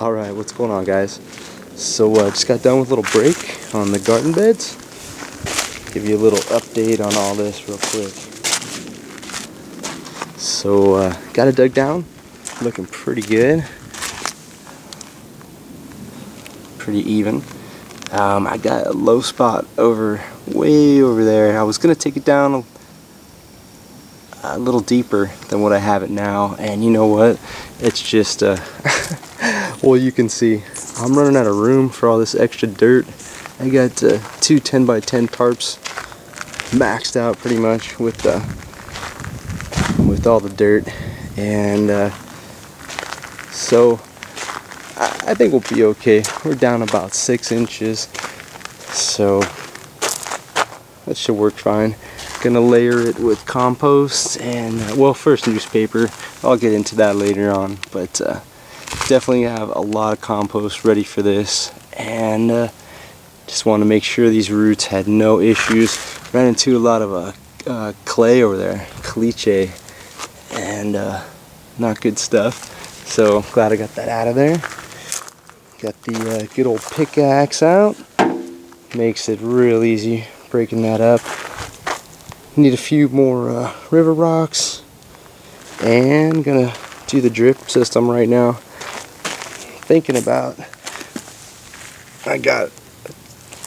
Alright, what's going on, guys? So just got done with a little break on the garden beds. Give you a little update on all this real quick. So got it dug down, looking pretty good, pretty even. I got a low spot way over there. I was gonna take it down a little deeper than what I have it now, and you know what, it's just well, you can see I'm running out of room for all this extra dirt. I got two 10 by 10 tarps maxed out pretty much with all the dirt, and so I think we'll be okay. We're down about 6 inches, so that should work fine. Gonna layer it with compost and well, first newspaper. I'll get into that later on, but definitely have a lot of compost ready for this, and just want to make sure these roots had no issues. Ran into a lot of clay over there, caliche, and not good stuff. So glad I got that out of there. Got the good old pickaxe out. Makes it real easy breaking that up. Need a few more river rocks, and gonna do the drip system right now. Thinking about, I got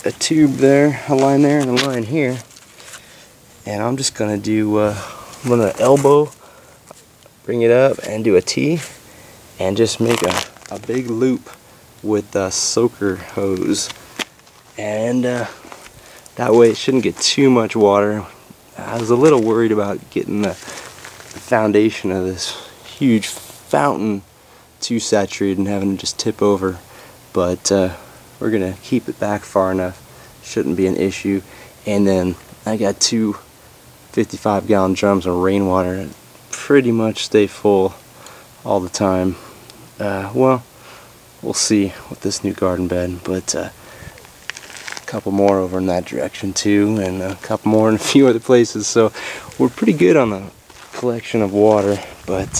a tube there, a line there, and a line here, and I'm just gonna do run an elbow, bring it up, and do a T, and just make a big loop with the soaker hose, and that way it shouldn't get too much water. I was a little worried about getting the foundation of this huge fountain too saturated and having to just tip over, but we're gonna keep it back far enough. Shouldn't be an issue. And then I got two 55-gallon drums of rainwater that pretty much stay full all the time. Well, we'll see with this new garden bed, but couple more over in that direction too, and a couple more in a few other places, so we're pretty good on the collection of water, but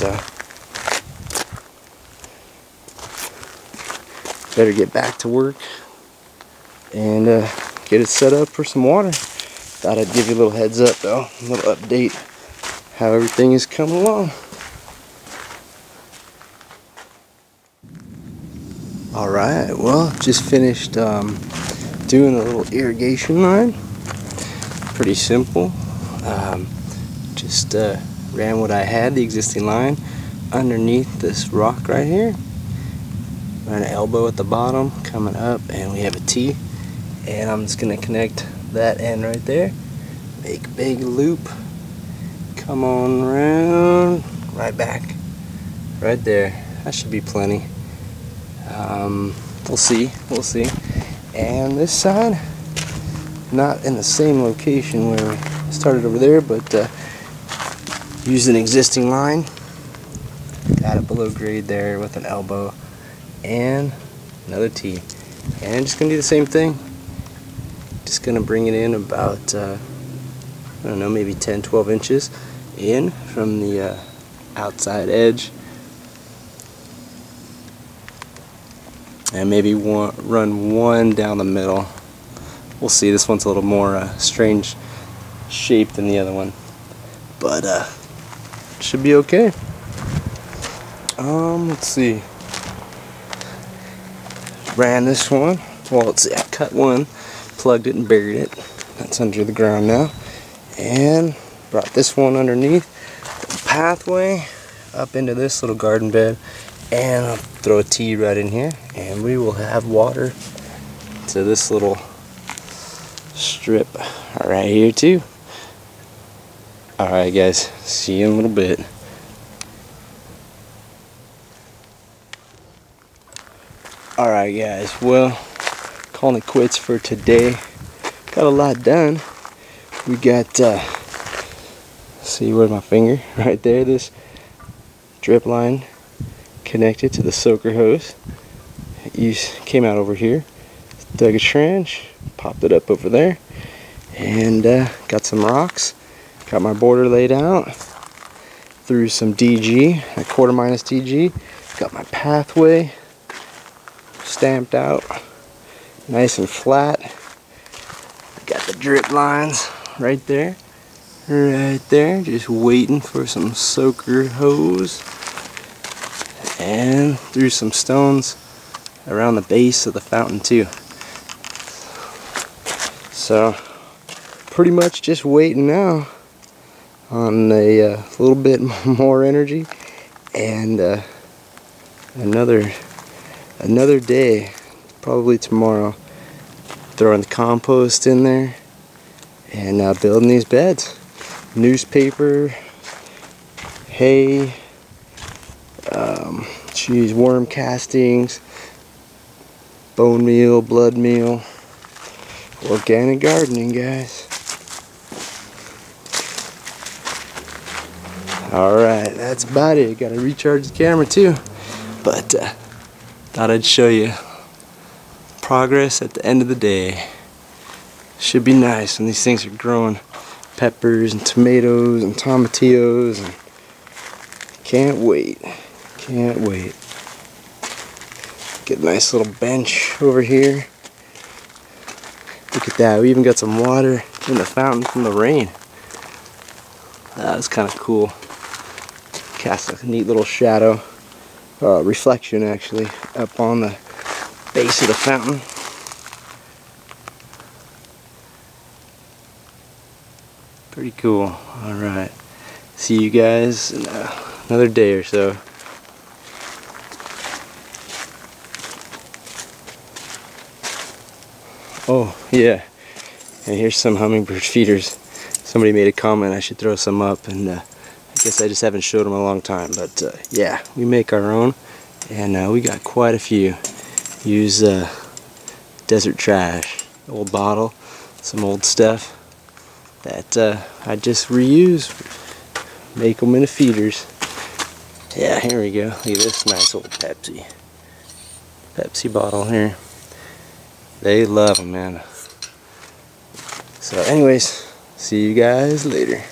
better get back to work and get it set up for some water. Thought I'd give you a little heads up though, a little update how everything is coming along. Alright, well, just finished doing a little irrigation line. Pretty simple. Just ran what I had, the existing line, underneath this rock right here. Ran an elbow at the bottom, coming up, and we have a T. And I'm just going to connect that end right there. Make a big loop. Come on around, right back. Right there. That should be plenty. We'll see. And this side, not in the same location where we started over there, but used an existing line. Got it below grade there with an elbow and another T. And I'm just gonna do the same thing. Just gonna bring it in about I don't know, maybe 10-12 inches in from the outside edge. And maybe run one down the middle. We'll see. This one's a little more strange shape than the other one, but should be okay. Let's see. Ran this one. Well, let's see. I cut one, plugged it, and buried it. That's under the ground now. And brought this one underneath the pathway up into this little garden bed. And I'll throw a T right in here, and we will have water to this little strip right here too. Alright guys, see you in a little bit. Alright guys, well, calling it quits for today. Got a lot done. We got, see, where's my finger? Right there, this drip line connected to the soaker hose. You came out over here, dug a trench, popped it up over there, and got some rocks. Got my border laid out, threw some DG, a 1/4 DG. Got my pathway stamped out, nice and flat. Got the drip lines right there, just waiting for some soaker hose, and threw some stones around the base of the fountain too. So pretty much just waiting now on a little bit more energy and another day, probably tomorrow, throwing the compost in there and building these beds. Newspaper, hay, worm castings, bone meal, blood meal, organic gardening, guys. Alright, that's about it. Gotta recharge the camera too. But thought I'd show you progress at the end of the day. Should be nice when these things are growing. Peppers and tomatoes and tomatillos, and can't wait. Can't wait. Get a nice little bench over here. Look at that, we even got some water in the fountain from the rain. That was kind of cool. Cast a neat little shadow, reflection actually, up on the base of the fountain. Pretty cool. Alright, see you guys in another day or so. Oh yeah, and here's some hummingbird feeders. Somebody made a comment I should throw some up, and I guess I just haven't showed them in a long time. But yeah, we make our own, and we got quite a few. Use desert trash, old bottle, some old stuff that I just reuse, make them into feeders. Yeah, here we go. Look at this nice old Pepsi bottle here. They love them, man. So anyways, see you guys later.